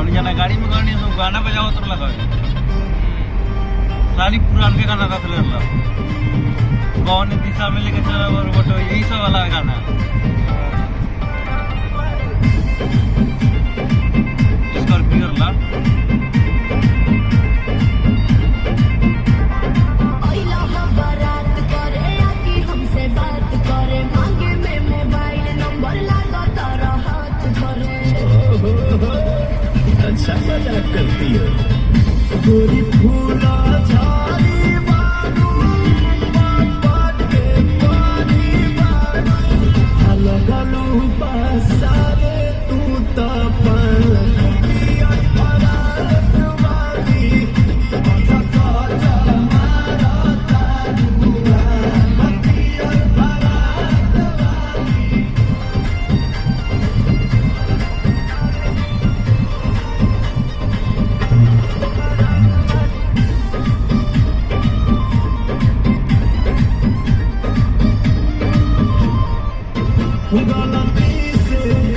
हमने जाना गाड़ी में गाड़ी सब गाना बजाओ तो लगा सारी पुरान के गाना रख ले कौन दिशा में लेके चला और बटो यही सब वाला गाना स्कॉर्पियो ला अच्छा मजाक करती हो गोरी फूला झाड़ी बारू बात के पानी बारू अलग अलग पासा